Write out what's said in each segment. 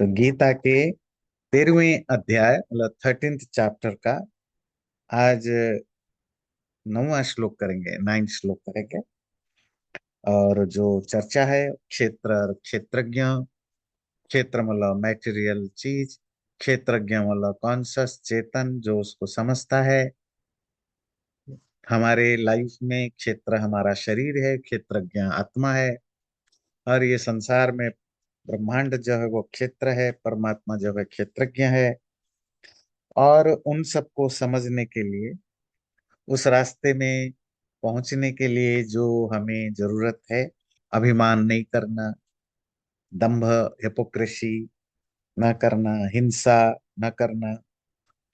तो गीता के 13वें अध्याय मतलब 13th चैप्टर का आज 9वां श्लोक करेंगे, 9th श्लोक करेंगे। और जो चर्चा है, क्षेत्र और क्षेत्रज्ञ। क्षेत्र मतलब मैटेरियल चीज, क्षेत्रज्ञ मतलब कॉन्शस चेतन जो उसको समझता है। हमारे लाइफ में क्षेत्र हमारा शरीर है, क्षेत्रज्ञ आत्मा है। और ये संसार में ब्रह्मांड जो है वो क्षेत्र है, परमात्मा जो है क्षेत्रज्ञ है। और उन सबको समझने के लिए, उस रास्ते में पहुंचने के लिए जो हमें जरूरत है, अभिमान नहीं करना, दंभ, हिपोक्रेसी न करना, हिंसा न करना,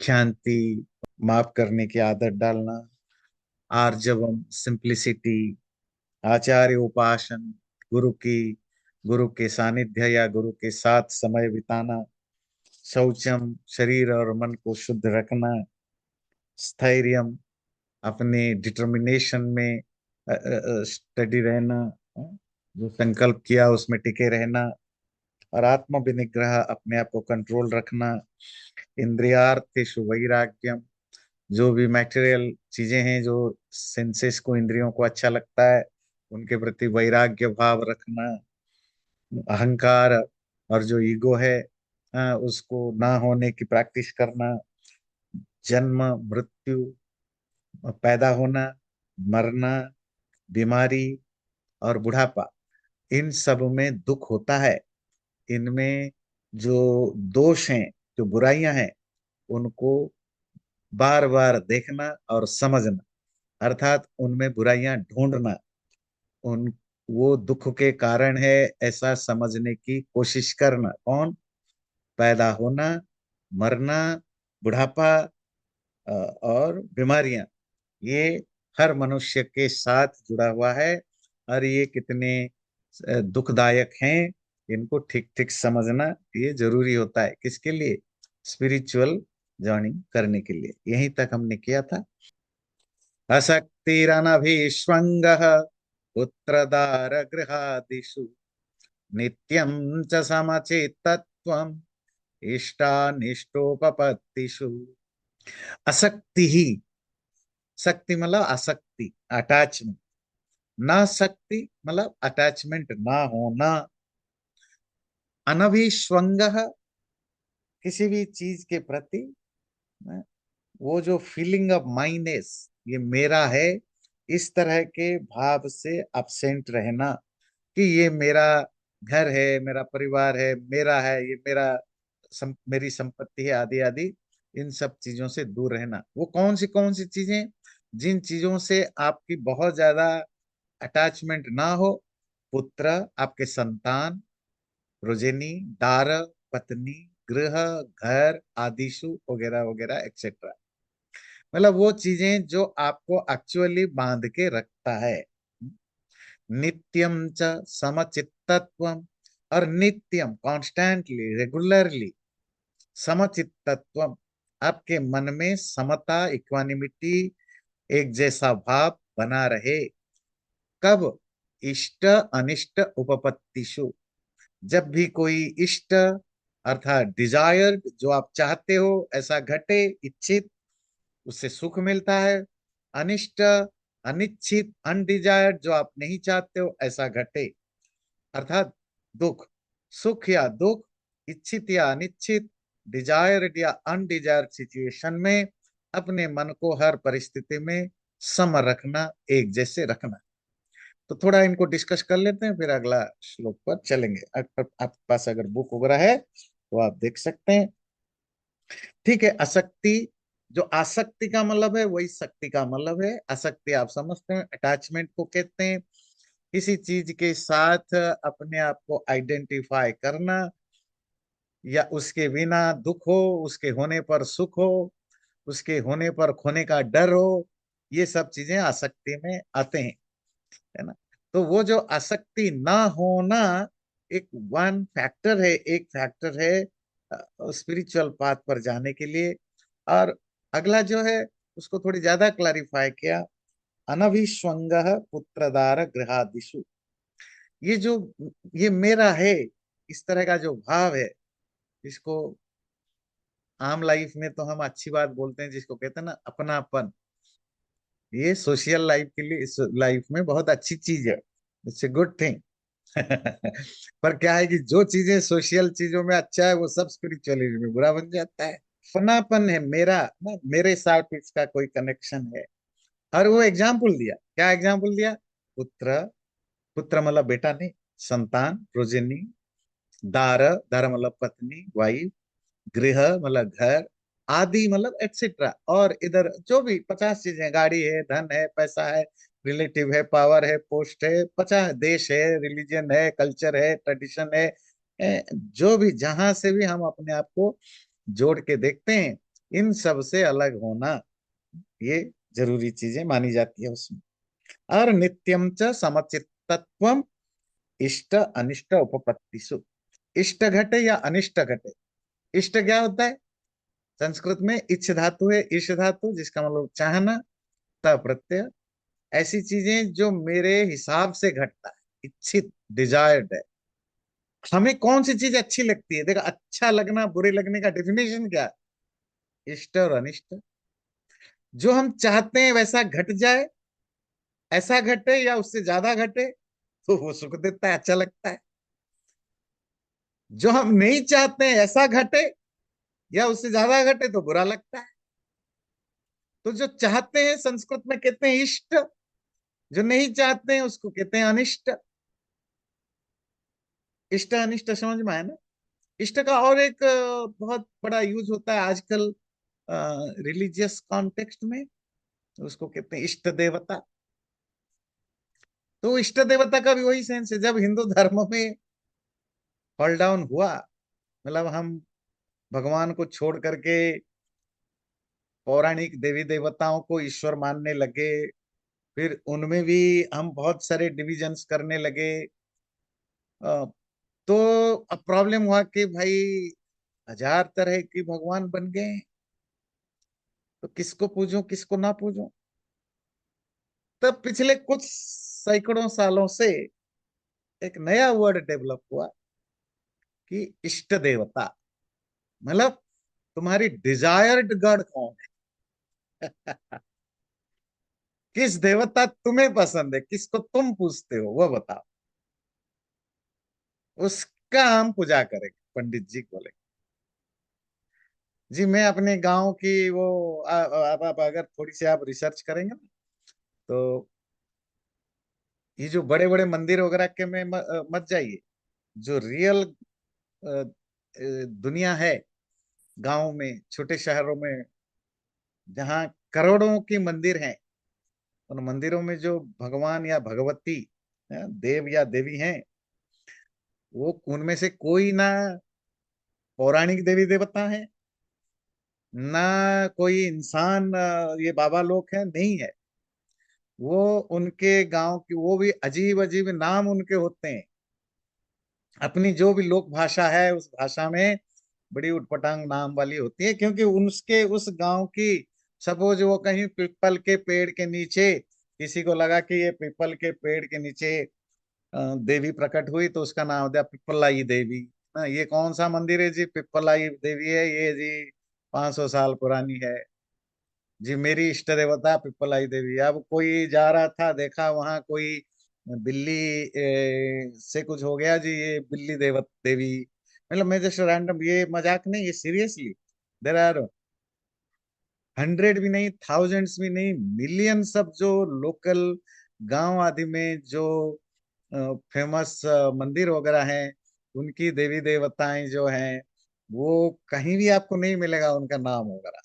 शांति, माफ करने की आदत डालना, आर्जवम सिंप्लिसिटी, आचार्य उपासन, गुरु की गुरु के सानिध्य या गुरु के साथ समय बिताना, शौचम शरीर और मन को शुद्ध रखना, स्थैर्यम अपने डिटर्मिनेशन में स्टडी रहना, अ, जो संकल्प किया उसमें टिके रहना, और आत्म विनिग्रह अपने आप को कंट्रोल रखना, इंद्रियार्थेषु वैराग्यम जो भी मैटेरियल चीजें हैं, जो सेंसेस को, इंद्रियों को अच्छा लगता है, उनके प्रति वैराग्य भाव रखना, अहंकार और जो ईगो है उसको ना होने की प्रैक्टिस करना, जन्म मृत्यु, पैदा होना, मरना, बीमारी और बुढ़ापा, इन सब में दुख होता है। इनमें जो दोष हैं, जो बुराइयां हैं, उनको बार बार देखना और समझना, अर्थात उनमें बुराइयां ढूंढना, उन वो दुख के कारण है ऐसा समझने की कोशिश करना। कौन? पैदा होना, मरना, बुढ़ापा और बीमारियां, ये हर मनुष्य के साथ जुड़ा हुआ है। और ये कितने दुखदायक हैं, इनको ठीक ठीक समझना ये जरूरी होता है। किसके लिए? स्पिरिचुअल जर्नी करने के लिए। यहीं तक हमने किया था। असक्तिरनभिष्वङ्गः पुत्रदार गृहादिषु नित्यं च समचित्तत्वम् इष्टानिष्टोपपत्तिषु। असक्ति ही, शक्ति मतलब आसक्ति, अटैचमेंट। ना शक्ति मतलब अटैचमेंट ना होना। अनभिष्वंग, किसी भी चीज के प्रति वो जो फीलिंग ऑफ माइनेस, ये मेरा है, इस तरह के भाव से absent रहना, कि ये मेरा घर है, मेरा परिवार है, मेरा है, ये मेरी संपत्ति है, आदि आदि। इन सब चीजों से दूर रहना। वो कौन सी चीजें? जिन चीजों से आपकी बहुत ज्यादा अटैचमेंट ना हो। पुत्र आपके संतान, प्रोजेनी, दार पत्नी, गृह घर, आदिशु वगैरह वगैरह एक्सेट्रा। मतलब वो चीजें जो आपको एक्चुअली बांध के रखता है। नित्यम च समचित्तत्वम, और नित्यम कॉन्स्टेंटली, रेगुलरली, समचित्तत्वम, आपके मन में समता, इक्वानिमिटी, एक जैसा भाव बना रहे। कब? इष्ट अनिष्ट उपपत्तिषु, जब भी कोई इष्ट अर्थात डिजायर्ड, जो आप चाहते हो ऐसा घटे, इच्छित, उससे सुख मिलता है। अनिष्ट, अनिच्छित, अनडिजायर्ड, जो आप नहीं चाहते हो ऐसा घटे, अर्थात दुख। सुख या दुख, इच्छित या अनिच्छित, डिजायर्ड या अनडिजायर्ड सिचुएशन में अपने मन को हर परिस्थिति में सम रखना, एक जैसे रखना। तो थोड़ा इनको डिस्कस कर लेते हैं, फिर अगला श्लोक पर चलेंगे। आपके पास अगर बुक वगैरह है तो आप देख सकते हैं। ठीक है। आसक्ति, जो आसक्ति का मतलब है वही शक्ति का मतलब है। आसक्ति आप समझते हैं, अटैचमेंट को कहते हैं। किसी चीज के साथ अपने आप को आइडेंटिफाई करना, या उसके बिना दुख हो, उसके होने पर सुख हो, उसके होने पर खोने का डर हो, ये सब चीजें आसक्ति में आते हैं, है ना। तो वो जो आसक्ति ना होना एक वन फैक्टर है, एक फैक्टर है स्पिरिचुअल पाथ पर जाने के लिए। और अगला जो है उसको थोड़ी ज्यादा क्लैरिफाई किया। अनभिष्वंग पुत्रदार गृहादिषु, ये जो ये मेरा है, इस तरह का जो भाव है, इसको आम लाइफ में तो हम अच्छी बात बोलते हैं, जिसको कहते हैं ना अपनापन। ये सोशल लाइफ के लिए, लाइफ में बहुत अच्छी चीज है। It's a good thing. पर क्या है कि जो चीजें सोशल चीजों में अच्छा है, वो सब स्पिरिचुअलिटी में बुरा बन जाता है। अपनापन है मेरा ना, मेरे साथ इसका कोई कनेक्शन है। और वो एग्जाम्पल दिया, क्या एग्जाम्पल दिया? पुत्र, पुत्र मतलब बेटा नहीं, संतान, प्रोजेनी, दार, दार मतलब पत्नी, वाइफ, गृह मतलब घर, आदि मतलब एक्सेट्रा। और इधर जो भी 50 चीजें, गाड़ी है, धन है, पैसा है, रिलेटिव है, पावर है, पोस्ट है, 50, देश है, रिलीजन है, कल्चर है, ट्रेडिशन है, जो भी जहां से भी हम अपने आप को जोड़ के देखते हैं, इन सब से अलग होना, ये जरूरी चीजें मानी जाती है उसमें। और नित्यम च समचित्तत्वम इष्ट अनिष्ट उपपत्तिषु। इष्ट घटे या अनिष्ट घटे। इष्ट क्या होता है? संस्कृत में इच्छ धातु है, ईश धातु, जिसका मतलब चाहना, त प्रत्यय। ऐसी चीजें जो मेरे हिसाब से घटता है, इच्छित, डिजायर्ड है। हमें कौन सी चीज अच्छी लगती है? देखो, अच्छा लगना, बुरे लगने का डेफिनेशन क्या है? इष्ट और अनिष्ट। जो हम चाहते हैं वैसा घट जाए, ऐसा घटे या उससे ज्यादा घटे, तो वो सुख देता है, अच्छा लगता है। जो हम नहीं चाहते हैं ऐसा घटे या उससे ज्यादा घटे, तो बुरा लगता है। तो जो चाहते हैं संस्कृत में कहते हैं इष्ट, जो नहीं चाहते हैं उसको कहते हैं अनिष्ट। इष्ट अनिष्ट समझ में आया ना? इष्ट का और एक बहुत बड़ा यूज होता है आजकल रिलीजियस कॉन्टेक्स्ट में, उसको कहते हैं इष्ट देवता। तो इष्ट देवता का भी वही सेंस है। जब हिंदू धर्म में फॉल डाउन हुआ, मतलब हम भगवान को छोड़ करके पौराणिक देवी देवताओं को ईश्वर मानने लगे, फिर उनमें भी हम बहुत सारे डिविजन्स करने लगे। अ, तो अब प्रॉब्लम हुआ कि भाई 1000 तरह के भगवान बन गए, तो किसको पूजूं किसको ना पूजूं। तब पिछले कुछ सैकड़ों सालों से एक नया वर्ड डेवलप हुआ कि इष्ट देवता। मतलब तुम्हारी डिजायर्ड गॉड कौन है? किस देवता तुम्हें पसंद है, किसको तुम पूछते हो, वो बताओ, उसका हम पूजा करेंगे। पंडित जी बोले, जी मैं अपने गांव की वो आप अगर थोड़ी सी आप रिसर्च करेंगे ना, तो ये जो बड़े बड़े मंदिर वगैरह के में मत जाइए। जो रियल दुनिया है, गांव में, छोटे शहरों में, जहाँ करोड़ों की मंदिर हैं, उन मंदिरों में जो भगवान या भगवती, देव या देवी हैं, वो उनमें से कोई ना पौराणिक देवी देवता है, ना कोई इंसान, ये बाबा लोग हैं, नहीं है। वो उनके गांव की, वो भी अजीब अजीब नाम उनके होते हैं। अपनी जो भी लोक भाषा है, उस भाषा में बड़ी उटपटांग नाम वाली होती है, क्योंकि उसके उस गांव की, सपोज वो कहीं पीपल के पेड़ के नीचे, किसी को लगा कि ये पीपल के पेड़ के नीचे देवी प्रकट हुई, तो उसका नाम दिया पिपलाई देवी। ये कौन सा मंदिर है जी? पिपलाई देवी है ये जी, 500 साल पुरानी है जी, मेरी इष्ट देवता पिपलाई देवी। अब कोई जा रहा था, देखा वहां कोई बिल्ली से कुछ हो गया जी, ये बिल्ली देवी। मतलब मैं जस्ट रैंडम, ये मजाक नहीं, ये सीरियसली। देर आर हंड्रेड भी नहीं, थाउजेंड्स भी नहीं, मिलियंस सब जो लोकल गांव आदि में जो फेमस मंदिर वगैरह हैं, उनकी देवी देवताएं जो हैं, वो कहीं भी आपको नहीं मिलेगा उनका नाम वगैरह।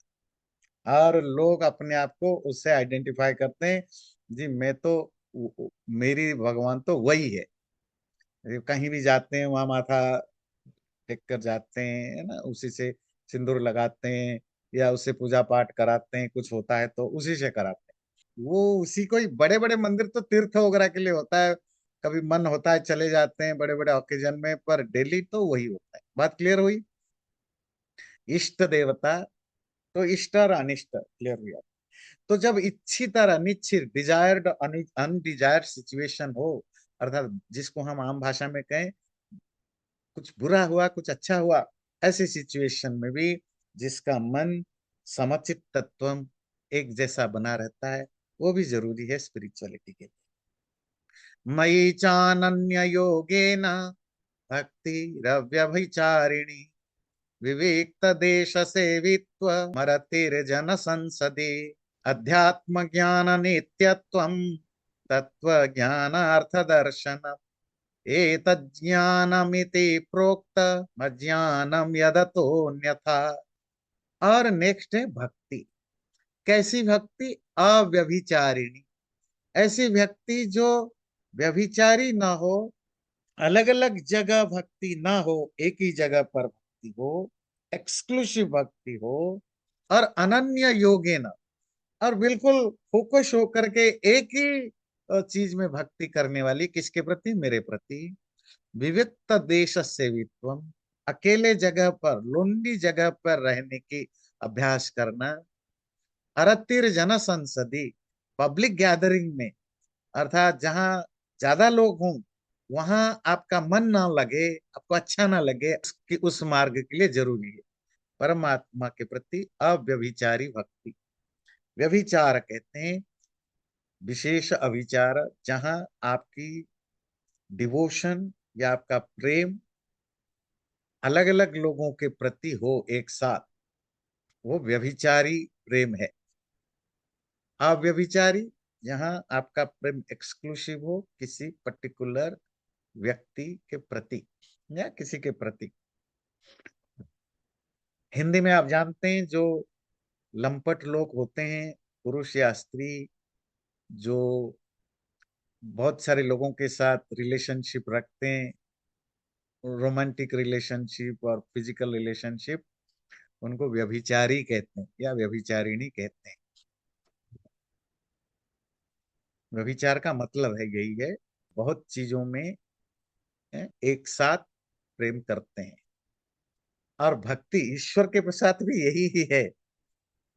और लोग अपने आप को उससे आइडेंटिफाई करते हैं, जी मैं तो, मेरी भगवान तो वही है। कहीं भी जाते हैं वहां माथा टेक कर जाते हैं, है ना, उसी से सिंदूर लगाते हैं, या उससे पूजा पाठ कराते हैं, कुछ होता है तो उसी से कराते हैं। वो उसी को ही, बड़े बड़े मंदिर तो तीर्थ वगैरह के लिए होता है, कभी मन होता है चले जाते हैं बड़े बड़े ओकेजन में, पर डेली तो वही होता है। बात क्लियर हुई? इष्ट देवता, तो इष्ट और अनिष्ट क्लियर हुई। तो जब इच्छित और अनिच्छित, डिजायर्ड अनडिजायर्ड सिचुएशन हो, अर्थात जिसको हम आम भाषा में कहें कुछ बुरा हुआ कुछ अच्छा हुआ, ऐसी सिचुएशन में भी जिसका मन समचित तत्व एक जैसा बना रहता है, वो भी जरूरी है स्पिरिचुअलिटी के लिए। मयि चानन्य योगेन भक्ति रव्यभिचारिणी विविक्त देश सेवित्व मरतिर्जन संसदि अध्यात्म ज्ञान नित्यत्वं तत्व ज्ञानार्थ दर्शन एतज्ज्ञानमिति प्रोक्त मज्ञानम यदतोऽन्यथा। और नेक्स्ट है भक्ति। कैसी भक्ति? अव्यभिचारिणी। ऐसी भक्ति जो व्यभिचारी ना हो, अलग अलग जगह भक्ति ना हो, एक ही जगह पर भक्ति हो, एक्सक्लूसिव भक्ति हो, और अनन्य योगे न, और बिल्कुल फोकस होकर के एक ही चीज में भक्ति करने वाली। किसके प्रति? मेरे प्रति। विविक्त देश सेवित्वम, अकेले जगह पर, लोनली जगह पर रहने की अभ्यास करना। अरतिर जन संसदी, पब्लिक गैदरिंग में, अर्थात जहां ज्यादा लोग हों वहां आपका मन ना लगे, आपको अच्छा ना लगे, कि उस मार्ग के लिए जरूरी है परमात्मा के प्रति अव्यभिचारी भक्ति। व्यभिचार कहते हैं विशेष अभिचार, जहां आपकी डिवोशन या आपका प्रेम अलग अलग लोगों के प्रति हो एक साथ, वो व्यभिचारी प्रेम है। अव्यभिचारी, जहां आपका प्रेम एक्सक्लूसिव हो किसी पर्टिकुलर व्यक्ति के प्रति या किसी के प्रति। हिंदी में आप जानते हैं जो लंपट लोग होते हैं, पुरुष या स्त्री, जो बहुत सारे लोगों के साथ रिलेशनशिप रखते हैं, रोमांटिक रिलेशनशिप और फिजिकल रिलेशनशिप, उनको व्यभिचारी कहते हैं या व्यभिचारिणी कहते हैं। व्यभिचार का मतलब है यही है, बहुत चीजों में एक साथ प्रेम करते हैं। और भक्ति ईश्वर के साथ भी यही ही है।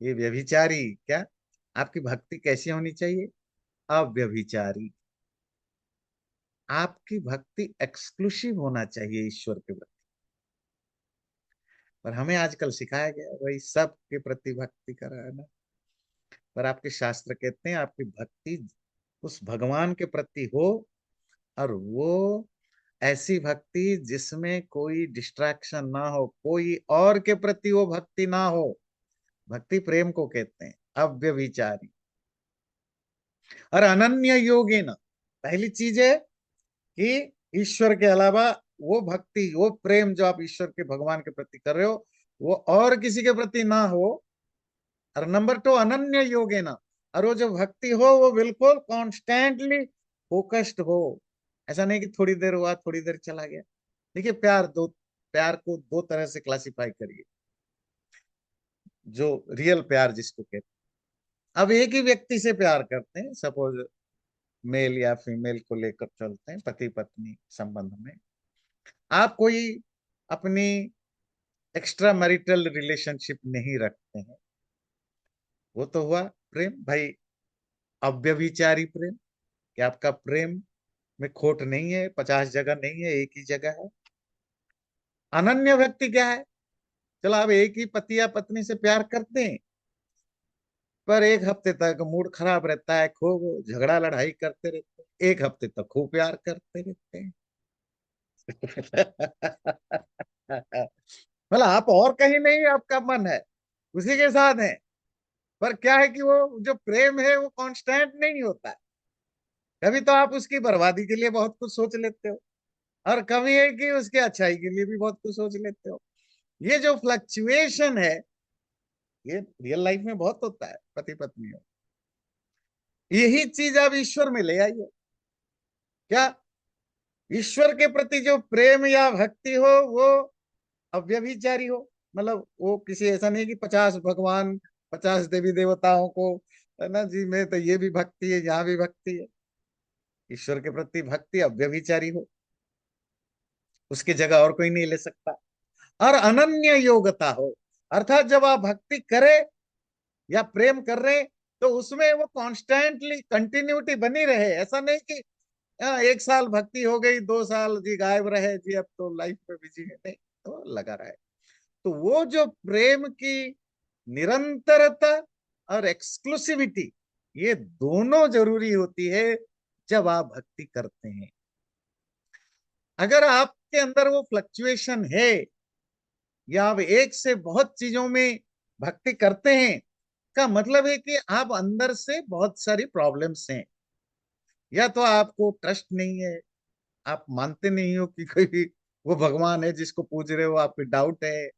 ये व्यभिचारी क्या? आपकी भक्ति कैसी होनी चाहिए? अव्यभिचारी। आपकी भक्ति एक्सक्लूसिव होना चाहिए ईश्वर के प्रति। पर हमें आजकल सिखाया गया वही सब के प्रति भक्ति कराना। पर आपके शास्त्र कहते हैं आपकी भक्ति उस भगवान के प्रति हो, और वो ऐसी भक्ति जिसमें कोई डिस्ट्रैक्शन ना हो, कोई और के प्रति वो भक्ति ना हो। भक्ति प्रेम को कहते हैं अव्यभिचारी। और अनन्य योगे न, पहली चीज है कि ईश्वर के अलावा वो भक्ति, वो प्रेम जो आप ईश्वर के, भगवान के प्रति कर रहे हो, वो और किसी के प्रति ना हो। और नंबर 2, अनन्य योगे न, और वो जो भक्ति हो वो बिल्कुल कॉन्स्टेंटली फोकस्ड हो। ऐसा नहीं कि थोड़ी देर हुआ, थोड़ी देर चला गया। देखिए प्यार को दो तरह से क्लासिफाई करिए। जो रियल प्यार जिसको कहते हैं, अब एक ही व्यक्ति से प्यार करते हैं, सपोज मेल या फीमेल को लेकर चलते हैं, पति पत्नी संबंध में आप कोई अपनी एक्स्ट्रा मैरिटल रिलेशनशिप नहीं रखते हैं, वो तो हुआ प्रेम भाई, अव्यभिचारी प्रेम। कि आपका प्रेम में खोट नहीं है, 50 जगह नहीं है, एक ही जगह है। अनन्य व्यक्ति क्या है? चलो आप एक ही पति या पत्नी से प्यार करते हैं, पर एक हफ्ते तक मूड खराब रहता है, खूब झगड़ा लड़ाई करते रहते हैं, एक हफ्ते तक खूब प्यार करते रहते हैं। मतलब आप और कहीं नहीं, आपका मन है उसी के साथ है, पर क्या है कि वो जो प्रेम है वो कांस्टेंट नहीं होता है। कभी तो आप उसकी बर्बादी के लिए बहुत कुछ सोच लेते हो, और कभी है कि उसके अच्छाई के लिए भी बहुत कुछ सोच लेते हो। ये जो फ्लक्चुएशन है, ये रियल लाइफ में बहुत होता है पति पत्नी में। यही चीज आप ईश्वर में ले आइए। क्या? ईश्वर के प्रति जो प्रेम या भक्ति हो वो अव्यभिचारी हो। मतलब वो किसी ऐसा नहीं कि 50 भगवान, 50 देवी देवताओं को, है ना जी, मैं तो ये भी भक्ति है, यहाँ भी भक्ति है। ईश्वर के प्रति भक्ति अव्यभिचारी हो, उसकी जगह और कोई नहीं ले सकता। और अनन्य योग्यता हो, अर्थात जब आप भक्ति करें या प्रेम कर रहे हैं तो उसमें वो कॉन्स्टेंटली कंटिन्यूटी बनी रहे। ऐसा नहीं कि 1 साल भक्ति हो गई, 2 साल जी गायब रहे जी, अब तो लाइफ में बिजी है, नहीं, तो लगा रहे। तो वो जो प्रेम की निरंतरता और एक्सक्लूसिविटी, ये दोनों जरूरी होती है जब आप भक्ति करते हैं। अगर आपके अंदर वो फ्लक्चुएशन है, या आप एक से बहुत चीजों में भक्ति करते हैं, का मतलब है कि आप अंदर से बहुत सारी प्रॉब्लम्स हैं। या तो आपको ट्रस्ट नहीं है, आप मानते नहीं हो कि कोई वो भगवान है जिसको पूज रहे हो, आपको डाउट है।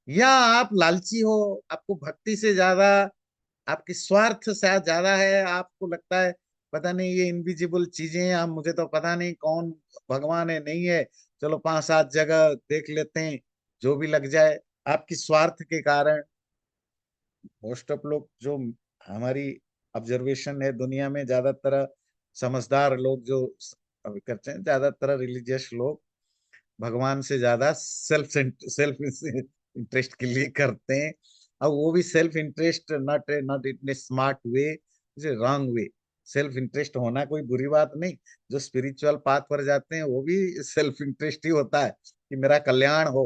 या आप लालची हो, आपको भक्ति से ज्यादा आपकी स्वार्थ शायद ज्यादा है, आपको लगता है पता नहीं ये इनविजिबल चीजें हैं, हम मुझे तो पता नहीं कौन भगवान है नहीं है, चलो 5-7 जगह देख लेते हैं, जो भी लग जाए। आपकी स्वार्थ के कारण मोस्ट ऑफ लोग जो हमारी ऑब्जर्वेशन है दुनिया में, ज्यादातर समझदार लोग जो अभी करते हैं, ज्यादातर रिलीजियस लोग भगवान से ज्यादा सेल्फ सेल्फ इंटरेस्ट के लिए करते हैं। और वो भी self interest, not not in smart way, wrong way. Self interest होना कोई बुरी बात नहीं, जो स्पिरिचुअल पाथ पर जाते हैं वो भी सेल्फ इंटरेस्ट ही होता है कि मेरा कल्याण हो।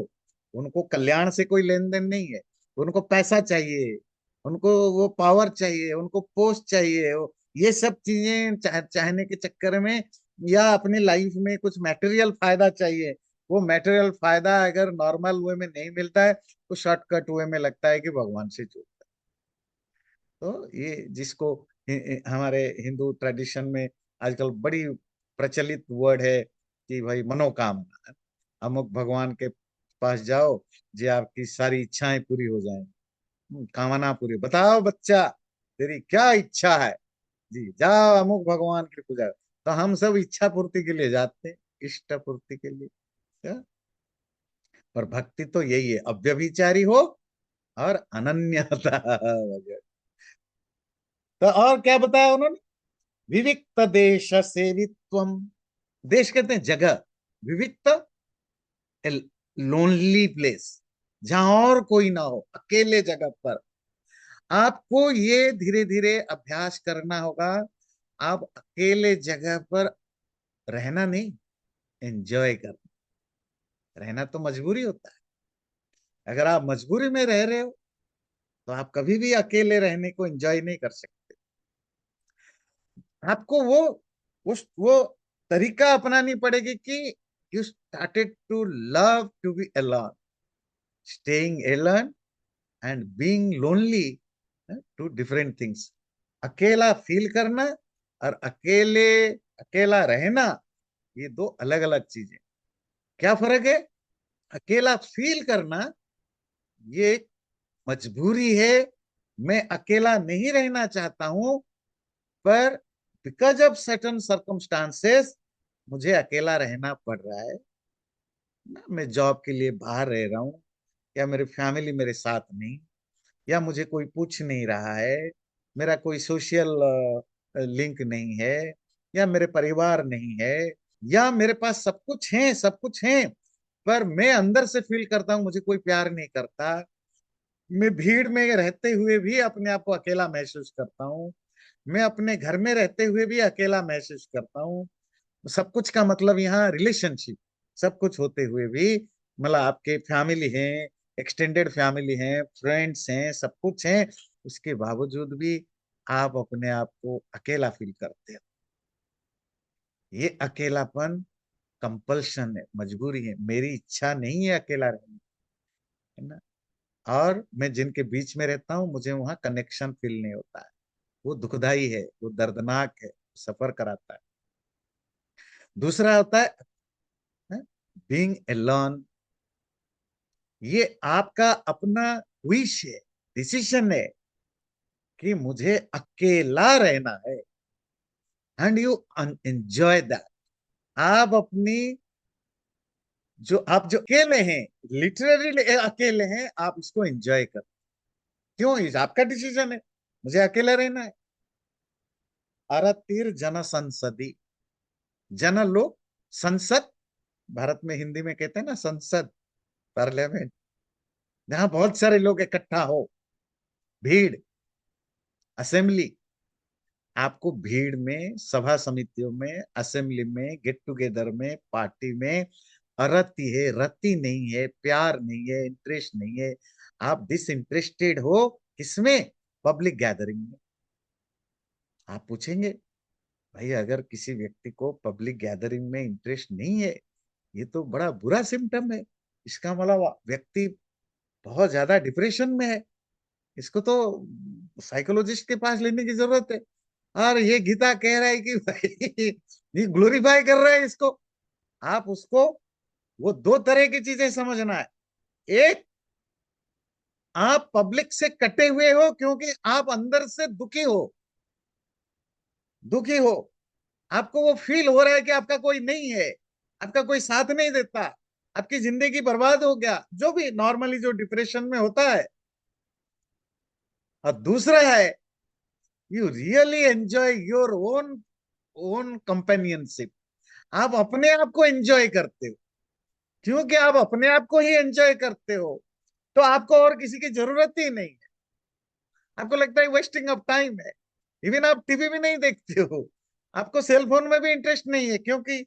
उनको कल्याण से कोई लेन देन नहीं है, उनको पैसा चाहिए, उनको वो पावर चाहिए, उनको पोस्ट चाहिए, ये सब चीजें चाहने के चक्कर में, या अपनी लाइफ में कुछ मटेरियल फायदा चाहिए। वो मटेरियल फायदा अगर नॉर्मल वे में नहीं मिलता है, तो शॉर्टकट वे में लगता है कि भगवान से जुड़ता है। तो ये जिसको हमारे हिंदू ट्रेडिशन में आजकल बड़ी प्रचलित वर्ड है कि भाई मनोकामना है, अमुक भगवान के पास जाओ, जी आपकी सारी इच्छाएं पूरी हो जाएंगी। कामना पूरी, बताओ बच्चा तेरी क्या इच्छा है, जी जाओ अमुक भगवान की पूजा। तो हम सब इच्छा पूर्ति के लिए जाते हैं, इष्ट पूर्ति के लिए। क्या? और भक्ति तो यही है, अव्यभिचारी हो और अनन्यता वगैरह। तो और क्या बताया उन्होंने? विविक्त देश सेवित्वम। देश कहते हैं जगह, विविक्त लोनली प्लेस, जहां और कोई ना हो, अकेले जगह पर। आपको ये धीरे धीरे अभ्यास करना होगा। आप अकेले जगह पर रहना नहीं, एंजॉय करना। रहना तो मजबूरी होता है। अगर आप मजबूरी में रह रहे हो, तो आप कभी भी अकेले रहने को एंजॉय नहीं कर सकते। आपको वो तरीका अपनानी पड़ेगी कि you started to love to be alone, staying alone and being lonely, two different things. अकेला फील करना और अकेला रहना, ये दो अलग अलग चीजें। क्या फर्क है? अकेला फील करना ये एक मजबूरी है, मैं अकेला नहीं रहना चाहता हूं, पर बिकॉज ऑफ सर्टन सर्कमस्टांसेस मुझे अकेला रहना पड़ रहा है ना। मैं जॉब के लिए बाहर रह रहा हूँ, या मेरी फैमिली मेरे साथ नहीं, या मुझे कोई पूछ नहीं रहा है, मेरा कोई सोशल लिंक नहीं है, या मेरे परिवार नहीं है, या मेरे पास सब कुछ है, सब कुछ है, पर मैं अंदर से फील करता हूं मुझे कोई प्यार नहीं करता। मैं भीड़ में रहते हुए भी अपने आप को अकेला महसूस करता हूँ, मैं अपने घर में रहते हुए भी अकेला महसूस करता हूँ। सब कुछ का मतलब यहाँ रिलेशनशिप, सब कुछ होते हुए भी, मतलब आपके फैमिली है, एक्सटेंडेड फैमिली है, फ्रेंड्स हैं, सब कुछ है, उसके बावजूद भी आप अपने आप को अकेला फील करते हो। ये अकेलापन कंपल्शन है, मजबूरी है, मेरी इच्छा नहीं है अकेला रहने, है ना। और मैं जिनके बीच में रहता हूँ, मुझे वहां कनेक्शन फील नहीं होता है। वो दुखदाई है, वो दर्दनाक है, सफर कराता है। दूसरा होता है बीइंग अलोन। ये आपका अपना विश है, डिसीजन है कि मुझे अकेला रहना है, एंड यू एंजॉय दैट। आप अपनी आप जो अकेले हैं, लिटरली अकेले हैं, आप इसको एंजॉय कर। क्यों? इस आपका डिसीजन है, मुझे अकेला रहना है। अरतिर जन संसदी, जन लोग, संसद, भारत में हिंदी में कहते हैं ना संसद, पार्लियामेंट, जहां बहुत सारे लोग इकट्ठा हो, भीड़, असेंबली। आपको भीड़ में, सभा समितियों में, असेंबली में, गेट टुगेदर में, पार्टी में अरति है, रति नहीं है, प्यार नहीं है, इंटरेस्ट नहीं है। आप डिसइंटरेस्टेड हो किसमें? पब्लिक गैदरिंग में। आप पूछेंगे भाई, अगर किसी व्यक्ति को पब्लिक गैदरिंग में इंटरेस्ट नहीं है, ये तो बड़ा बुरा सिम्टम है। इसका मतलब व्यक्ति बहुत ज्यादा डिप्रेशन में है। इसको तो साइकोलॉजिस्ट के पास लेने की जरूरत है। और ये गीता कह रहा है कि भाई ये ग्लोरीफाई कर रहा है इसको। आप उसको, वो दो तरह की चीजें समझना है। एक, आप पब्लिक से कटे हुए हो क्योंकि आप अंदर से दुखी हो, दुखी हो। आपको वो फील हो रहा है कि आपका कोई नहीं है, आपका कोई साथ नहीं देता, आपकी जिंदगी बर्बाद हो गया, जो भी नॉर्मली जो डिप्रेशन में होता है। और दूसरा है, you really enjoy your own own companionship. आप अपने आप को एंजॉय करते हो। क्योंकि आप अपने आप को ही एंजॉय करते हो, तो आपको और किसी की जरूरत ही नहीं है। आपको लगता है वेस्टिंग ऑफ टाइम है। इवन आप टीवी भी नहीं देखते हो, आपको सेल फोन में भी इंटरेस्ट नहीं है, क्योंकि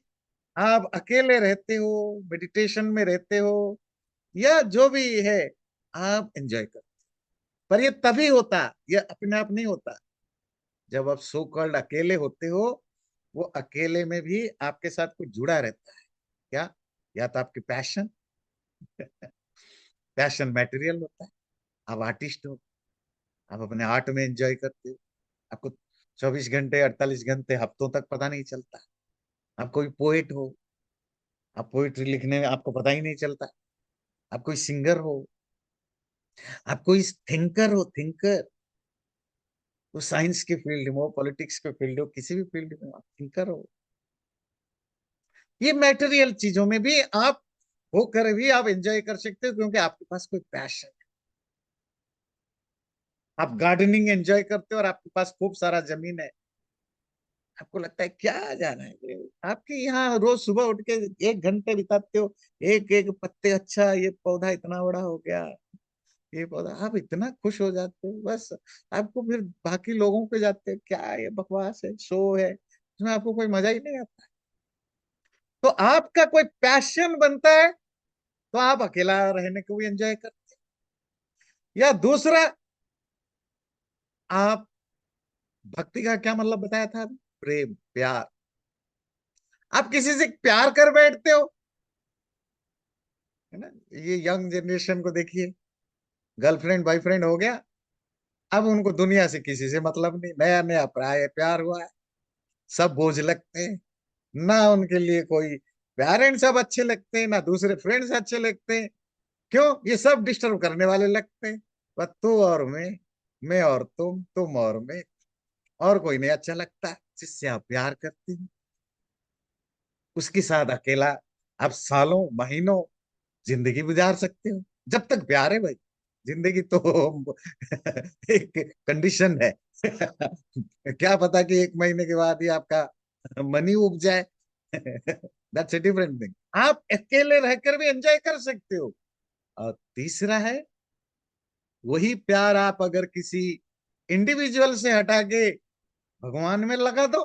आप अकेले रहते हो, मेडिटेशन में रहते हो, या जो भी है, आप एंजॉय करते। पर ये तभी होता, ये अपने आप नहीं होता। जब आप सो कॉल्ड अकेले होते हो, वो अकेले में भी आपके साथ कुछ जुड़ा रहता है। क्या? या तो आपकी पैशन, पैशन मटेरियल होता है। आप आर्टिस्ट हो, आप अपने आर्ट में एंजॉय करते हो। आपको 24 घंटे, 48 घंटे, हफ्तों तक पता नहीं चलता। आप कोई पोएट हो, आप पोइट्री लिखने में आपको पता ही नहीं चलता। आप कोई सिंगर हो, आप कोई थिंकर हो, थिंकर। वो साइंस के फील्ड में हो, पॉलिटिक्स के फील्ड हो, किसी भी फील्ड में आप थिंकर हो। ये मैटेरियल चीजों में भी आप होकर भी आप एंजॉय कर सकते हो, क्योंकि आपके पास कोई पैशन। आप गार्डनिंग एंजॉय करते हो और आपके पास खूब सारा जमीन है। आपको लगता है क्या जाना है आपके यहाँ, रोज सुबह उठ के 1 घंटे बिताते हो, एक एक पत्ते, अच्छा ये पौधा इतना बड़ा हो गया, ये पौधा, आप इतना खुश हो जाते हो बस। आपको फिर बाकी लोगों पे जाते हैं, क्या ये बकवास है, शो है, इसमें आपको कोई मजा ही नहीं आता। तो आपका कोई पैशन बनता है, तो आप अकेला रहने को भी एंजॉय करते हैं। या दूसरा, आप, भक्ति का क्या मतलब बताया था अभी? प्रेम, प्यार। आप किसी से प्यार कर बैठते हो, है ना? ये यंग जनरेशन को देखिए, गर्लफ्रेंड बॉयफ्रेंड हो गया, अब उनको दुनिया से किसी से मतलब नहीं, नया नया प्राय प्यार हुआ है। सब बोझ लगते हैं। ना उनके लिए कोई पेरेंट्स अब अच्छे लगते हैं, ना दूसरे फ्रेंड्स अच्छे लगते हैं। क्यों? ये सब डिस्टर्ब करने वाले लगते हैं। बस तू और मैं और तुम और मैं, और कोई नहीं अच्छा लगता जिससे आप प्यार करते हैं। उसके साथ अकेला आप सालों महीनों जिंदगी गुजार सकते हो, जब तक प्यार है भाई। जिंदगी तो एक कंडीशन है। क्या पता कि 1 महीने के बाद ही आपका मनी उग जाए। That's a different thing. आप अकेले रहकर भी एंजॉय कर सकते हो। और तीसरा है, वही प्यार आप अगर किसी इंडिविजुअल से हटा के भगवान में लगा दो,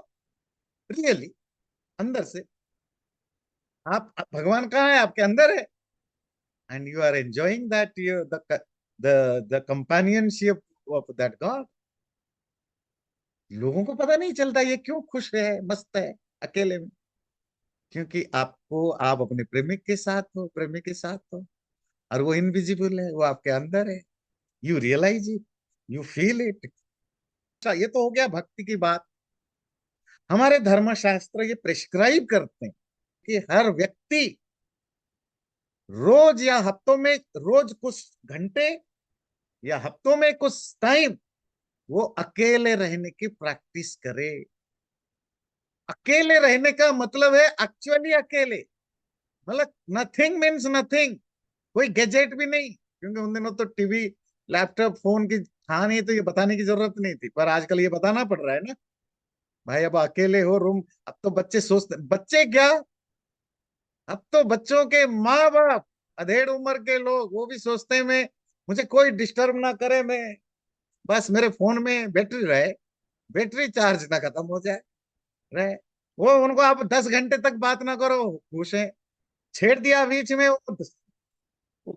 रियली अंदर से, आप भगवान कहाँ है? आपके अंदर है। And you are enjoying that, you the companionship of that God. लोगों को पता नहीं चलता ये क्यों खुश है, मस्त है अकेले में। क्योंकि आपको, आप अपने प्रेमिक के साथ हो, प्रेमी के साथ हो, और वो इनविजिबल है, वो आपके अंदर है। You realise it, you feel it. अच्छा, ये तो हो गया भक्ति की बात। हमारे धर्मशास्त्र ये प्रिस्क्राइब करते हैं कि हर व्यक्ति रोज या हफ्तों में, रोज कुछ घंटे या हफ्तों में कुछ टाइम वो अकेले रहने की प्रैक्टिस करे। अकेले रहने का मतलब है एक्चुअली अकेले, मतलब नथिंग मीन्स नथिंग। कोई गैजेट भी नहीं, क्योंकि उन दिनों तो टीवी, लैपटॉप, फोन की था नहीं, तो ये बताने की जरूरत नहीं थी, पर आजकल ये बताना पड़ रहा है ना। भाई अब अकेले हो रूम, अब तो बच्चे सोचते, बच्चे क्या, अब तो बच्चों के माँ बाप, अधेड़ उम्र के लोग, वो भी सोचते हैं मैं, मुझे कोई डिस्टर्ब ना करे, मैं बस मेरे फोन में बैटरी रहे, बैटरी चार्ज ना खत्म हो जाए, रहे। वो उनको आप 10 घंटे तक बात ना करो, खुश है। छेड़ दिया बीच में, वो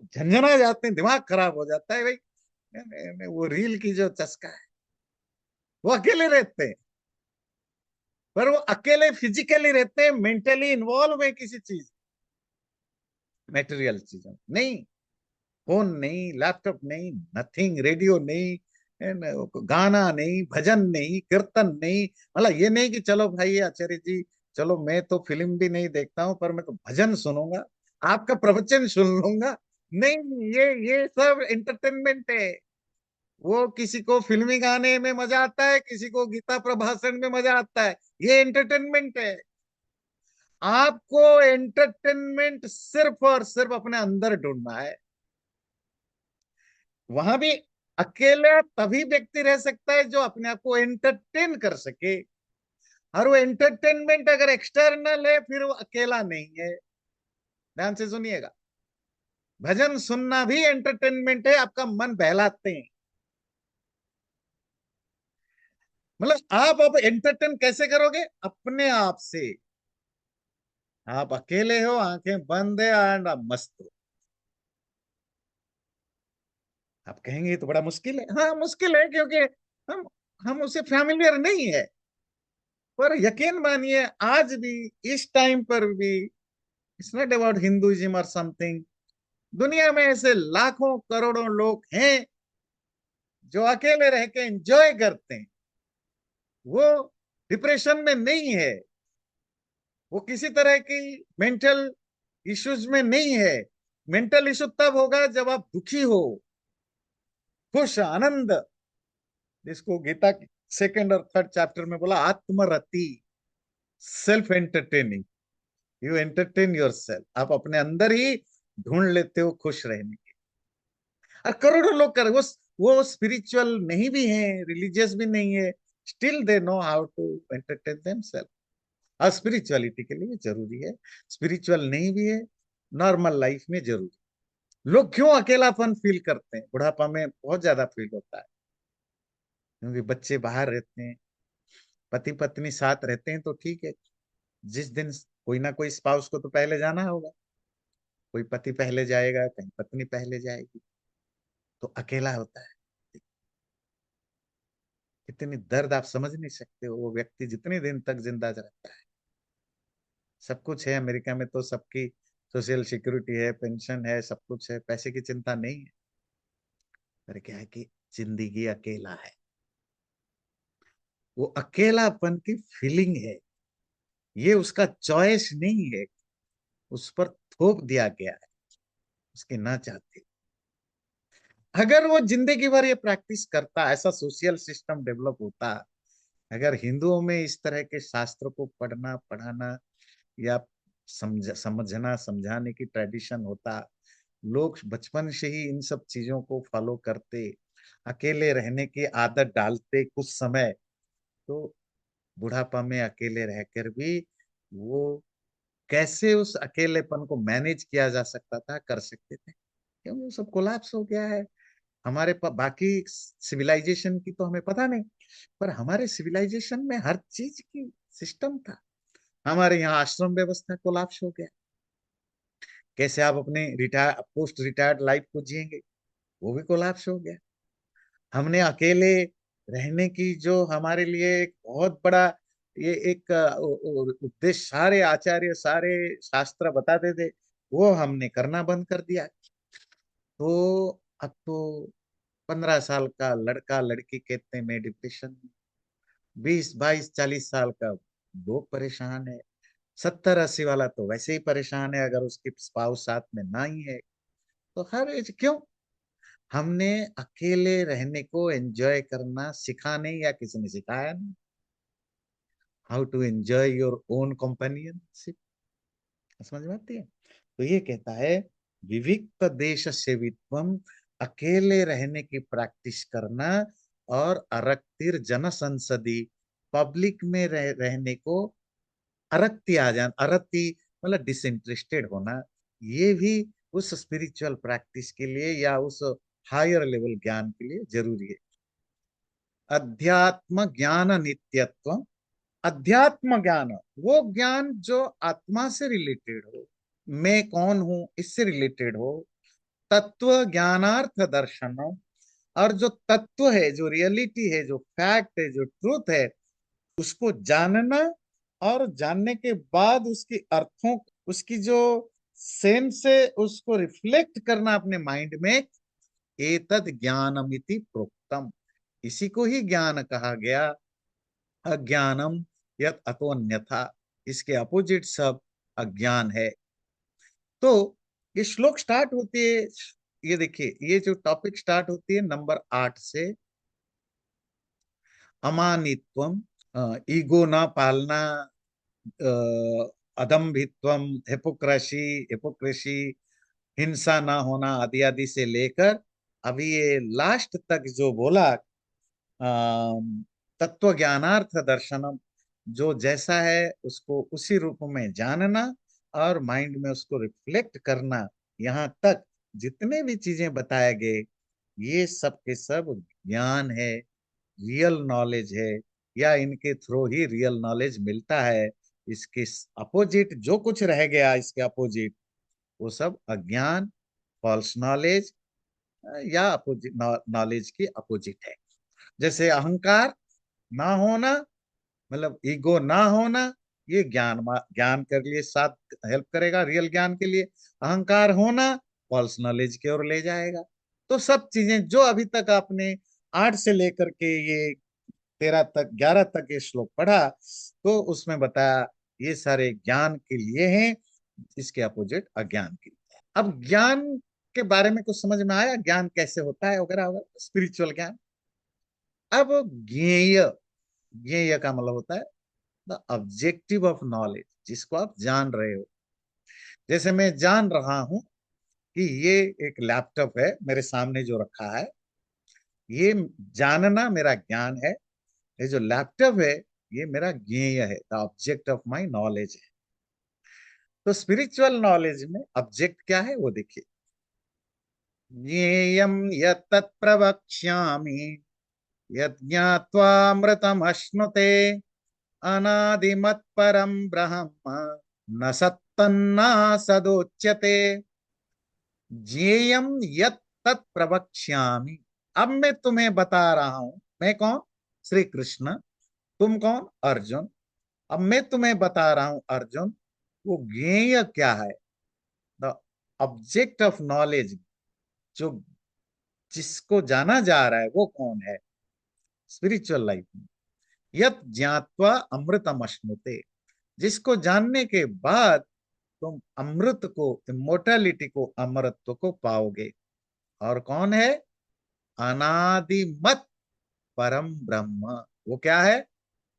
झंझना जाते हैं, दिमाग खराब हो जाता है भाई। वो रील की जो चस्का है, वो अकेले रहते हैं, पर वो अकेले फिजिकली रहते हैं, मेंटली इन्वॉल्व है किसी चीज, मेटेरियल चीजों नहीं। फोन नहीं, लैपटॉप नहीं, नथिंग, रेडियो नहीं, गाना नहीं, भजन नहीं, कीर्तन नहीं। मतलब ये नहीं कि चलो भाई आचार्य जी, चलो मैं तो फिल्म भी नहीं देखता हूँ पर मैं तो भजन सुनूंगा, आपका प्रवचन सुन लूंगा। नहीं, ये सब एंटरटेनमेंट है। वो किसी को फिल्मी गाने में मजा आता है, किसी को गीता प्रभाषण में मजा आता है, ये एंटरटेनमेंट है। आपको एंटरटेनमेंट सिर्फ और सिर्फ अपने अंदर ढूंढना है। वहां भी अकेला तभी व्यक्ति रह सकता है जो अपने आप को एंटरटेन कर सके। और वो एंटरटेनमेंट अगर एक्सटर्नल है फिर वो अकेला नहीं है। ध्यान से सुनिएगा, भजन सुनना भी एंटरटेनमेंट है, आपका मन बहलाते हैं। मतलब आप अब एंटरटेन कैसे करोगे? अपने आप से। आप अकेले हो, आंखें बंद है एंड आप मस्त हो। आप कहेंगे ये तो बड़ा मुश्किल है। हाँ मुश्किल है, क्योंकि हम हम उसे फैमिलियर नहीं है। पर यकीन मानिए, आज भी, इस टाइम पर भी, इट्स नॉट अबाउट हिंदुइज्म और समथिंग, दुनिया में ऐसे लाखों करोड़ों लोग हैं जो अकेले रह के एंजॉय करते हैं। वो डिप्रेशन में नहीं है, वो किसी तरह की मेंटल इश्यूज में नहीं है। मेंटल इशू तब होगा जब आप दुखी हो, खुश, आनंद, जिसको गीता के सेकंड और थर्ड चैप्टर में बोला आत्मरति, self entertaining. You entertain yourself, आप अपने अंदर ही ढूंढ लेते हो खुश रहने की। और करोड़ों लोग कर वो स्पिरिचुअल नहीं भी हैं, रिलीजियस भी नहीं है, still they know how to entertain themselves. और स्पिरिचुअलिटी के लिए जरूरी है, स्पिरिचुअल नहीं भी है, नॉर्मल लाइफ में जरूरी। लोग क्यों अकेलापन फील करते हैं? बुढ़ापा में बहुत ज्यादा फील होता है, क्योंकि बच्चे बाहर रहते हैं, पति पत्नी साथ रहते हैं तो ठीक है। जिस दिन कोई ना कोई स्पाउस को तो पहले जाना होगा, कोई पति पहले जाएगा, कहीं पत्नी पहले जाएगी, तो अकेला होता है। इतनी दर्द आप समझ नहीं सकते हो। वो व्यक्ति जितने दिन तक जिंदा रहता है, सब कुछ है अमेरिका में तो, सबकी सोशल सिक्योरिटी है, पेंशन है, सब कुछ है, पैसे की चिंता नहीं है। पर क्या है कि जिंदगी अकेला है। वो अकेलापन की फीलिंग है, ये उसका चॉइस नहीं है, उस पर थोप दिया गया है, उसके ना चाहते। अगर वो जिंदगी भर ये प्रैक्टिस करता, ऐसा सोशल सिस्टम डेवलप होता, अगर हिंदुओं में इस तरह के शास्त्र को पढ़ना पढ़ाना या समझना समझाने की ट्रेडिशन होता, लोग बचपन से ही इन सब चीजों को फॉलो करते, अकेले रहने की आदत डालते कुछ समय, तो बुढ़ापा में अकेले रहकर भी वो कैसे उस अकेलेपन को मैनेज किया जा सकता था, कर सकते थे। क्योंकि वो सब कोलैप्स हो गया है। हमारे बाकी सिविलाइजेशन की तो हमें पता नहीं, पर हमारे सिविलाइजेशन में हर चीज की सिस्टम था। हमारे यहाँ आश्रम व्यवस्था कोलैप्स हो गया। कैसे आप अपने रिटायर पोस्ट रिटायर्ड लाइफ को जिएंगे, वो भी कोलैप्स हो गया। हमने अकेले रहने की जो हमारे लिए एक बहुत बड़ा ये एक उद्देश्य सारे आचार्य सारे शास्त्र बताते थे, वो हमने करना बंद कर दिया। तो अब तो 15 साल का लड़का लड़की कहते में डिप्रेशन, 20 22 40 साल का लोग परेशान है, 70 80 वाला तो वैसे ही परेशान है अगर उसकी स्पाउस साथ में ना ही है। तो हर एज क्यों? हमने अकेले रहने को एंजॉय करना सीखा नहीं, या किसी ने सिखाया नहीं। How to enjoy your own companionship, समझ में आती है? तो ये कहता है विविक्त देश सेवित्वम, अकेले रहने की प्रैक्टिस करना, और अरक्तिर जन संसदी, पब्लिक में रहने को अरक्ति आ जाना, अरक्ति मतलब डिसइंटरेस्टेड होना, ये भी उस स्पिरिचुअल प्रैक्टिस के लिए या उस हायर लेवल ज्ञान के लिए जरूरी है। अध्यात्म ज्ञान नित्यत्व, अध्यात्म ज्ञान वो ज्ञान जो आत्मा से रिलेटेड हो, मैं कौन हूं इससे रिलेटेड हो, तत्व ज्ञानार्थ दर्शनम, और जो तत्व है, जो रियलिटी है, जो फैक्ट है, जो ट्रूथ है, उसको जानना, और जानने के बाद उसकी अर्थों, उसकी जो सेंस है उसको रिफ्लेक्ट करना अपने माइंड में, एतद ज्ञानमिति प्रोक्तम, इसी को ही ज्ञान कहा गया। अज्ञानम यत अतोन्यथा, इसके अपोजिट सब अज्ञान है। तो ये श्लोक स्टार्ट होती है, ये देखिए, ये जो टॉपिक स्टार्ट होती है नंबर 8 से, अमानित्वम, ईगो ना पालना, अदम्भित्वम, हिपोक्रेसी, हिपोक्रेसी, हिंसा ना होना, आदि आदि से लेकर अभी ये लास्ट तक जो बोला, तत्व ज्ञानार्थ दर्शनम, जो जैसा है उसको उसी रूप में जानना और माइंड में उसको रिफ्लेक्ट करना, यहाँ तक जितने भी चीजें बताए गए, ये सब के सब ज्ञान है, रियल नॉलेज है, या इनके थ्रू ही रियल नॉलेज मिलता है। इसके अपोजिट जो कुछ रह गया, इसके अपोजिट, वो सब अज्ञान, फॉल्स नॉलेज, या अपोजिट नॉलेज की अपोजिट है। जैसे अहंकार ना होना, मतलब ईगो ना होना, ये ज्ञान, ज्ञान के लिए साथ हेल्प करेगा, रियल ज्ञान के लिए। अहंकार होना फॉल्स नॉलेज की ओर ले जाएगा। तो सब चीजें जो अभी तक आपने 8 से लेकर के ये 13 तक, 11 तक ये श्लोक पढ़ा, तो उसमें बताया ये सारे ज्ञान के लिए हैं, इसके अपोजिट अज्ञान के लिए। अब ज्ञान के बारे में कुछ समझ में आया, ज्ञान कैसे होता है वगैरह वगैरह, स्पिरिचुअल ज्ञान। अब ज्ञेय, ज्ञेय का मतलब होता है द ऑब्जेक्टिव ऑफ नॉलेज, जिसको आप जान रहे हो। जैसे मैं जान रहा हूं कि ये एक लैपटॉप है मेरे सामने जो रखा है, ये जानना मेरा ज्ञान है। ये जो लैपटॉप है, ये मेरा ज्ञेय है, the object of my knowledge है। तो स्पिरिचुअल नॉलेज में ऑब्जेक्ट क्या है वो देखिए, ज्ञेयं यत्तत् प्रवक्ष्यामि, यत् ज्ञात्वामृतमश्नुते, अनादिमत् परम ब्रह्म, न सत्तन्ना सदोच्यते। ज्ञेयं यत् तत् प्रवक्ष्यामि, अब मैं तुम्हें बता रहा हूं। मैं कौन? श्री कृष्ण। तुम कौन? अर्जुन। अब मैं तुम्हें बता रहा हूं अर्जुन, वो ज्ञेय क्या है, द ऑब्जेक्ट ऑफ नॉलेज, जो जिसको जाना जा रहा है वो कौन है स्पिरिचुअल लाइफ में। यत ज्ञात्वा अमृतम अश्नुते, जिसको जानने के बाद तुम अमृत को, इमोर्टैलिटी को, अमरत्व को पाओगे। और कौन है? अनादिमत परम ब्रह्म। वो क्या है?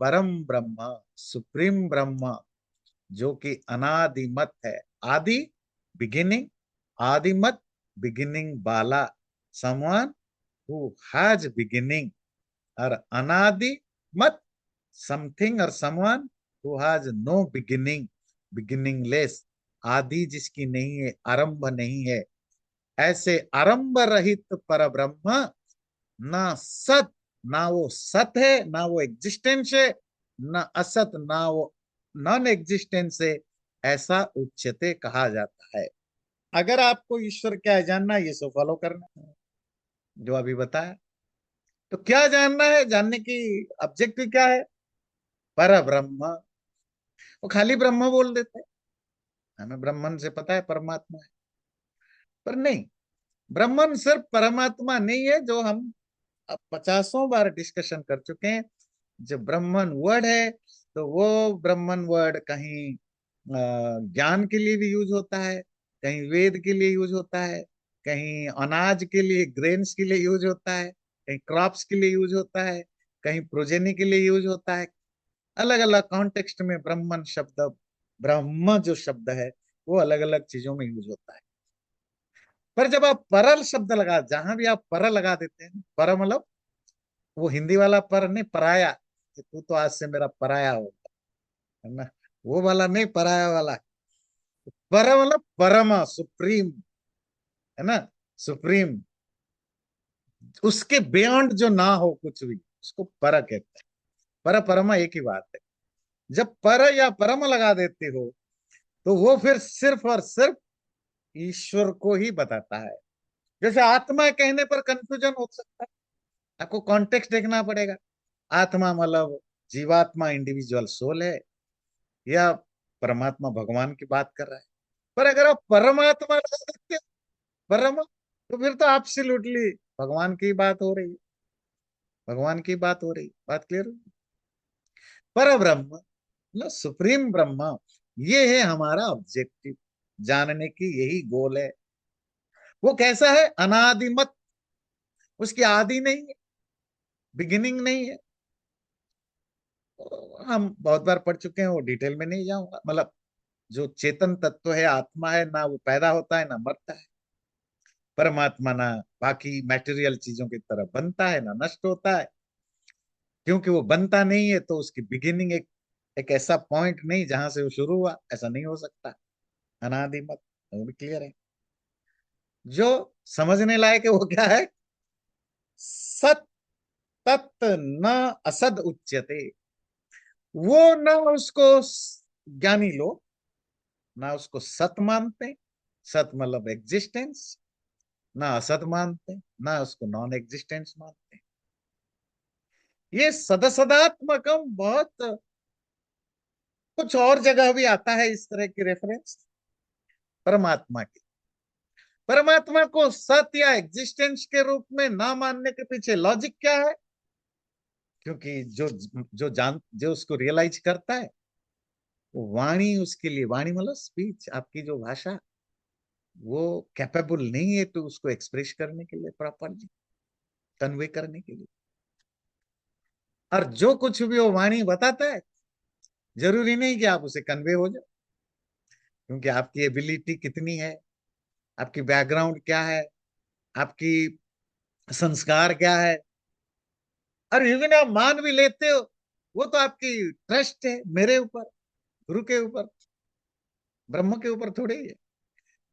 परम ब्रह्म, सुप्रीम ब्रह्म, जो कि अनादिमत है। आदि, बिगिनिंग, आदिमत, बिगिनिंग वाला, समवन हु हैज बिगिनिंग। और अनादि मत, समथिंग और someone who has no beginning, beginningless, आदि जिसकी नहीं है, आरंभ नहीं है। ऐसे आरंभ रहित पर ब्रह्म, ना सत, ना वो सत है, ना वो एग्जिस्टेंस है, ना असत, ना वो नॉन एग्जिस्टेंस है, ऐसा उच्चते कहा जाता है। अगर आपको ईश्वर क्या जानना है, ये सब फॉलो करना है जो अभी बताया। तो क्या जानना है, जानने की ऑब्जेक्टिव क्या है? पर ब्रह्म। वो खाली ब्रह्म बोल देते हैं, हमें ब्रह्मन से पता है परमात्मा है, पर नहीं, ब्रह्मन सिर्फ परमात्मा नहीं है, जो हम अब 50 बार डिस्कशन कर चुके हैं। जो ब्रह्मन वर्ड है, तो वो ब्रह्मन वर्ड कहीं ज्ञान के लिए भी यूज होता है, कहीं वेद के लिए यूज होता है, कहीं अनाज के लिए, ग्रेन्स के लिए यूज होता है, कहीं क्रॉप्स के लिए यूज होता है, कहीं प्रोजेनी के लिए यूज होता है। अलग अलग कॉन्टेक्स्ट में ब्रह्मन शब्द, ब्रह्म जो शब्द है, वो अलग अलग चीजों में यूज होता है। पर जब आप परल शब्द लगा, जहां भी आप पर लगा देते हैं, पर मतलब वो हिंदी वाला पर नहीं, पराया, कि तू तो आज से मेरा पराया होगा, है ना, वो वाला नहीं, पराया वाला। पर मतलब परम, सुप्रीम, है ना, सुप्रीम, उसके बियॉन्ड जो ना हो कुछ भी, उसको पर कहते हैं। पर परमा एक ही बात है। जब पर या परम लगा देते हो, तो वो फिर सिर्फ और सिर्फ ईश्वर को ही बताता है। जैसे आत्मा कहने पर कंफ्यूजन हो सकता है, आपको कॉन्टेक्स्ट देखना पड़ेगा। आत्मा मतलब जीवात्मा, इंडिविजुअल सोल है, या परमात्मा भगवान की बात कर रहा है। पर अगर आप परमात्मा लगा सकते हो, परम, तो फिर तो एब्सोल्युटली भगवान की बात हो रही है, भगवान की बात हो रही है। बात क्लियर? पर ब्रह्म मतलब सुप्रीम ब्रह्म, ये है हमारा ऑब्जेक्टिव, जानने की यही गोल है। वो कैसा है? अनादिमत, उसकी आदि नहीं है, बिगिनिंग नहीं है। हम बहुत बार पढ़ चुके हैं, वो डिटेल में नहीं जाऊंगा। मतलब जो चेतन तत्व है, आत्मा है ना, वो पैदा होता है ना मरता है। परमात्मा ना बाकी मैटेरियल चीजों की तरह बनता है ना नष्ट होता है। क्योंकि वो बनता नहीं है, तो उसकी बिगिनिंग एक ऐसा पॉइंट नहीं जहां से वो शुरू हुआ, ऐसा नहीं हो सकता। अनादि मत, वो भी क्लियर है। जो समझने लायक है वो क्या है? सत तत् न असद उच्यते। वो ना उसको ज्ञानी लोग ना उसको सत मानते, सत मतलब एग्जिस्टेंस, ना असत मानते, ना उसको नॉन एग्जिस्टेंस मानते। ये सदसदात्मकम बहुत कुछ और जगह भी आता है इस तरह की रेफरेंस परमात्मा की। परमात्मा को सत्य या एग्जिस्टेंस के रूप में ना मानने के पीछे लॉजिक क्या है? क्योंकि जो उसको रियलाइज करता है, वो वाणी उसके लिए, वाणी मतलब स्पीच, आपकी जो भाषा, वो कैपेबल नहीं है तो उसको एक्सप्रेस करने के लिए, प्रॉपरली कन्वे करने के लिए। और जो कुछ भी वो वाणी बताता है, जरूरी नहीं कि आप उसे कन्वे हो जाए, क्योंकि आपकी एबिलिटी कितनी है, आपकी बैकग्राउंड क्या है, आपकी संस्कार क्या है। और इवन आप मान भी लेते हो, वो तो आपकी ट्रस्ट है मेरे ऊपर, गुरु के ऊपर, ब्रह्म के ऊपर थोड़ी है।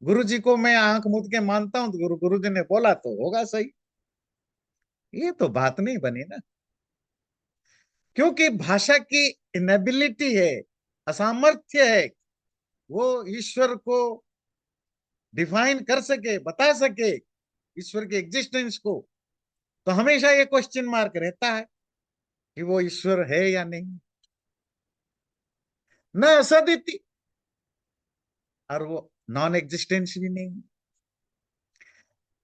गुरु जी को मैं आंख मूंद के मानता हूं, तो गुरु जी ने बोला तो होगा सही। ये तो बात नहीं बनी ना, क्योंकि भाषा की इनेबिलिटी है, असामर्थ्य है, वो ईश्वर को डिफाइन कर सके, बता सके ईश्वर की एग्जिस्टेंस को। तो हमेशा ये क्वेश्चन मार्क रहता है कि वो ईश्वर है या नहीं। न असदिति, और वो नॉन एग्जिस्टेंस भी नहीं।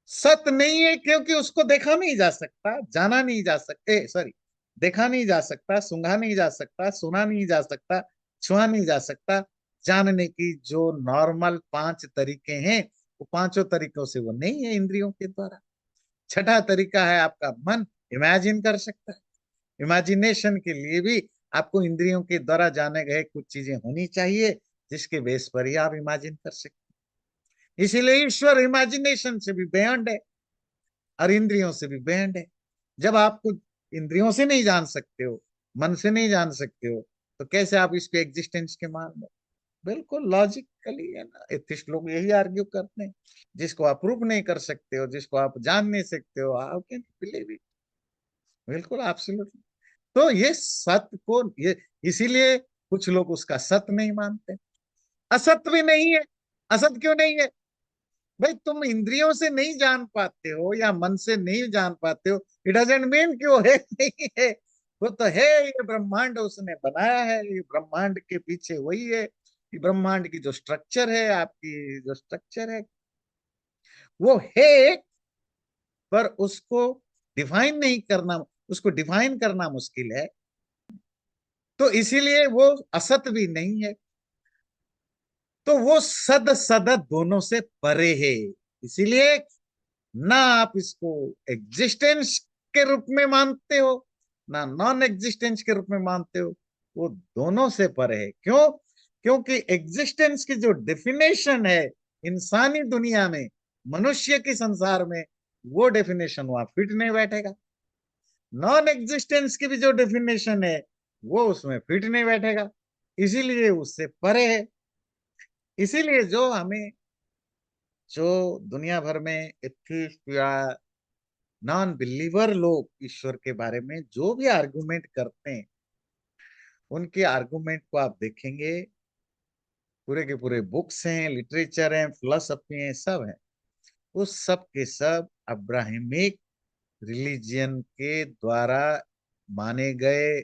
सत नहीं है क्योंकि उसको देखा नहीं जा सकता, जाना नहीं जा सकते, सॉरी, देखा नहीं जा सकता, सूंघा नहीं जा सकता, सुना नहीं जा सकता, छुआ नहीं जा सकता। जानने की जो नॉर्मल 5 तरीके हैं, वो पांचों तरीकों से वो नहीं है इंद्रियों के द्वारा। छठा तरीका है आपका मन, इमेजिन कर सकता है। इमेजिनेशन के लिए भी आपको इंद्रियों के द्वारा जाने गए कुछ चीजें होनी चाहिए, जिसके बेस पर ही आप इमेजिन कर सकते। इसीलिए ईश्वर इमेजिनेशन से भी बियॉन्ड है और इंद्रियों से भी बियॉन्ड है। जब आप कुछ इंद्रियों से नहीं जान सकते हो, मन से नहीं जान सकते हो, तो कैसे आप इसके एग्जिस्टेंस के मान लो? बिल्कुल लॉजिकली है ना। एथिस्ट लोग यही आर्ग्यू करते हैं, जिसको आप प्रूव नहीं कर सकते हो, जिसको आप जान नहीं सकते हो, how can you believe it? बिल्कुल एब्सोल्युटली। तो ये सत्य को, ये इसीलिए कुछ लोग उसका सत्य नहीं मानते। असत्य भी नहीं है। असत्य क्यों नहीं है? भाई तुम इंद्रियों से नहीं जान पाते हो या मन से नहीं जान पाते हो, इट डजंट मीन कि वो है नहीं है। वो तो है, ये ब्रह्मांड उसने बनाया है, ये ब्रह्मांड के पीछे वही है। ये ब्रह्मांड की जो स्ट्रक्चर है, आपकी जो स्ट्रक्चर है, वो है। पर उसको डिफाइन नहीं करना, उसको डिफाइन करना मुश्किल है। तो इसीलिए वो असत भी नहीं है। तो वो सद सदत दोनों से परे है। इसीलिए ना आप इसको एग्जिस्टेंस के रूप में मानते हो, ना नॉन एग्जिस्टेंस के रूप में मानते हो। वो दोनों से परे है। क्यों? क्योंकि एग्जिस्टेंस की जो डेफिनेशन है इंसानी दुनिया में, मनुष्य के संसार में, वो डेफिनेशन वहां फिट नहीं बैठेगा। नॉन एग्जिस्टेंस की भी जो डेफिनेशन है, वो उसमें फिट नहीं बैठेगा। इसीलिए उससे परे है। इसीलिए जो दुनिया भर में एथिस्ट या नॉन बिलीवर लोग ईश्वर के बारे में जो भी आर्गुमेंट करते हैं, उनके आर्गुमेंट को आप देखेंगे पूरे के पूरे बुक्स हैं, लिटरेचर हैं, फिलोसफी हैं, सब है। उस सब के सब अब्राहमिक रिलीजियन के द्वारा माने गए,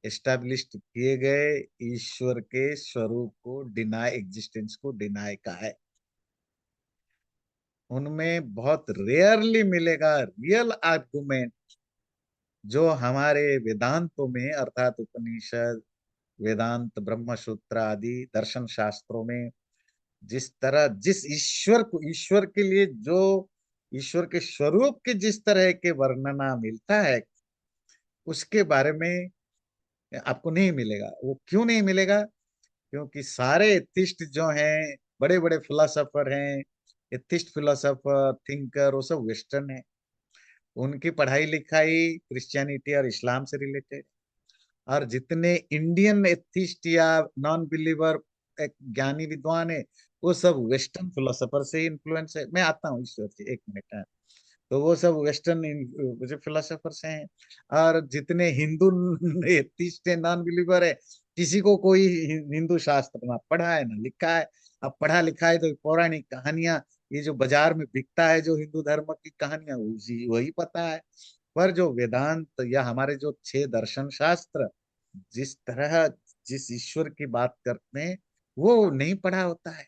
एस्टैब्लिश्ड किए गए ईश्वर के स्वरूप को डिनाई, एग्जिस्टेंस को डिनाई का है। उनमें बहुत रेयरली मिलेगा रियल आर्गुमेंट जो हमारे वेदांतों में, अर्थात उपनिषद, वेदांत, ब्रह्म सूत्र आदि दर्शन शास्त्रों में जिस तरह, जिस ईश्वर को, ईश्वर के लिए जो ईश्वर के स्वरूप के जिस तरह के वर्णना मिलता है, उसके बारे में आपको नहीं मिलेगा। वो क्यों नहीं मिलेगा? क्योंकि सारे एथिस्ट जो हैं, बड़े बड़े फिलोसोफर हैं, एथिस्ट फिलोसोफर, थिंकर, वो सब वेस्टर्न है। उनकी पढ़ाई लिखाई क्रिश्चियनिटी और इस्लाम से रिलेटेड। और जितने इंडियन एथिस्ट या नॉन बिलीवर ज्ञानी विद्वान है, वो सब वेस्टर्न फिलोसोफर से इन्फ्लुएंस है। मैं आता हूँ ईश्वर से, एक मिनट है। तो वो सब वेस्टर्न जो फिलोसोफर्स हैं। और जितने हिंदू एथिस्ट है, नॉन बिलीवर है, किसी को कोई हिंदू शास्त्र ना पढ़ा है ना लिखा है। अब पढ़ा लिखा है तो पौराणिक कहानियां, ये जो बाजार में बिकता है जो हिंदू धर्म की कहानियां, उसी वही पता है। पर जो वेदांत या हमारे जो 6 दर्शन शास्त्र जिस तरह, जिस ईश्वर की बात करते हैं, वो नहीं पढ़ा होता है।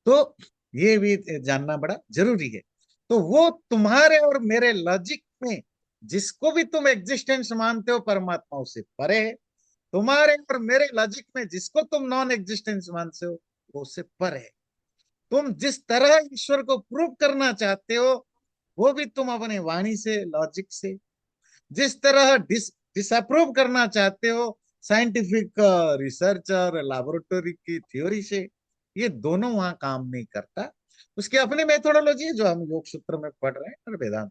तो ये भी जानना बड़ा जरूरी है। तो वो तुम्हारे और मेरे लॉजिक में जिसको भी तुम एग्जिस्टेंस मानते हो, परमात्मा उससे परे है। तुम्हारे और मेरे लॉजिक में जिसको तुम नॉन एग्जिस्टेंस मानते हो, वो उससे पर है। तुम जिस तरह ईश्वर को प्रूव करना चाहते हो, वो भी तुम अपने वाणी से, लॉजिक से, जिस तरह डिसअप्रूव करना चाहते हो साइंटिफिक रिसर्च और लैबोरेटरी की थ्योरी से, ये दोनों वहां काम नहीं करता। उसकी अपनी मेथोडोलॉजी है जो हम योग सूत्र में पढ़ रहे हैं और वेदांत